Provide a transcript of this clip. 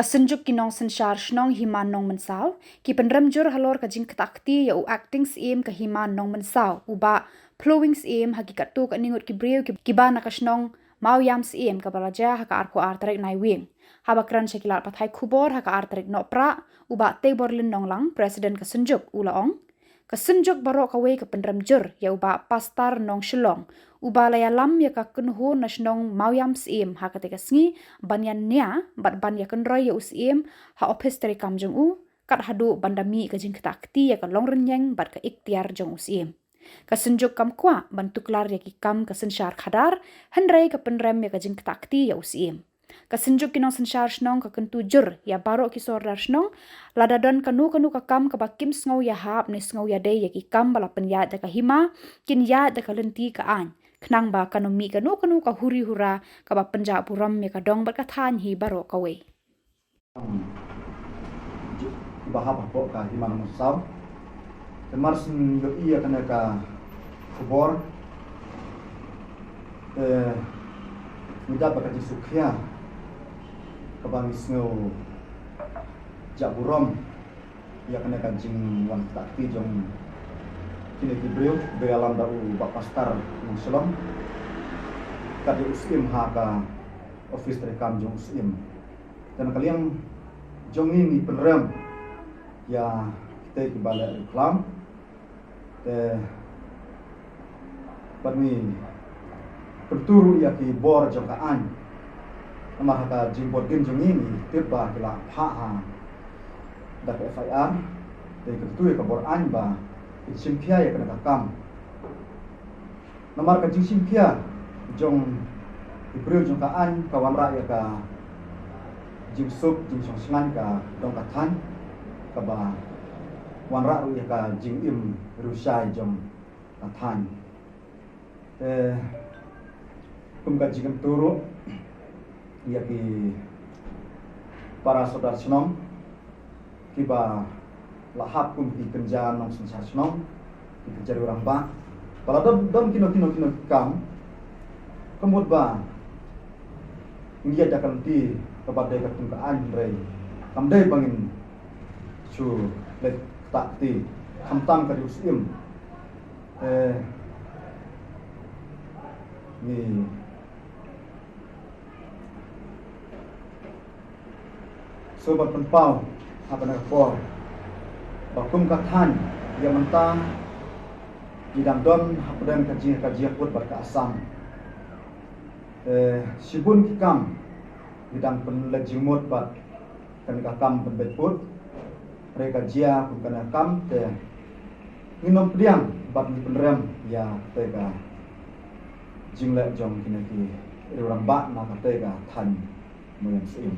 Kasenjuk kinong sensar shnong himan nong mensau, ki penrem jur halor ka jing ketakti ya u acting sim ka himan nong mensau, uba flowing sim hakikat tu ka ningut ki breu ki ba na ka shnong mau yam sim ka balaja haka arko artarik nai wing. Haba kran sekilat pathai kubor haka artarik no pra, uba te borlin nong lang presiden kasenjuk ula ong. Kasenjuk barok kawe ka penrem jur ya uba pastar nong shilong. Uba laya lam ya ka kunhu na shnong mauyam sim ha ka teka sngi banyan nia bat ban ya kunroy ya usim ha office teri kam jong u kat hadu bandami ka jing ketakti ya ka long renyeng bat ka ikhtiar jong usim. Kasenjuk kam kwa bantuklar ya ki kam kasensyar khadar hendrai ka penrem ya ka jing ketakti ya usim. Kasenjuk kinong sensyar shnong ka kentu jur ya baro ki sordar shnong ladadon kanu ka kam ka bakim sngow ya hap ni sngow ya day ya ki kam bala penyat da ka hima kin ya da ka lenti ka an knang ba kanomi kanu ka huri hura ka ba penja puram ya ka dong bat ka than hi baro ka we bahap po ka hima mo saw temars yo iya kana ka kubor muda ba ka jisukhya kabang sngow jaburom ya kana ka jing wan takti jong kini kibreu be alam da u bapastar ng selom kadi usim ha ka office rekam jong usim dan kalian jong ini penrem ya kita ki bala reklam te parmi perturu ya ki bor jong kaan amah ka jimbot gen jong ini tiba kila ha da FIR te ketu ka bor an ba simpia ya kena kam namar ka simpia jong ibril jong kaan kawan ra ya ka jimsuk jing songsangan ka dong ka than ka ba wan ra ya ka jing im rusai jong ka than kum ka jing turu ya ki para saudara senong kiba lahap pun di kerja nong sensasyon di kerja orang ba pala don kino kam kemud ba ngia dakan ti kepada ketungkaan rei kamdai bangin su let takti kamtam ka usim ni sobat penpau apa nak por bakum kathan yang mentang di damdon hapdem kaji put bar ka asam sibun kikam bidang penlejimut bat kan kakam penbetput mereka jia bukan kam te minum priang bat ni penrem ya tega jingle jong kinaki orang ba na ka tega than moyang sim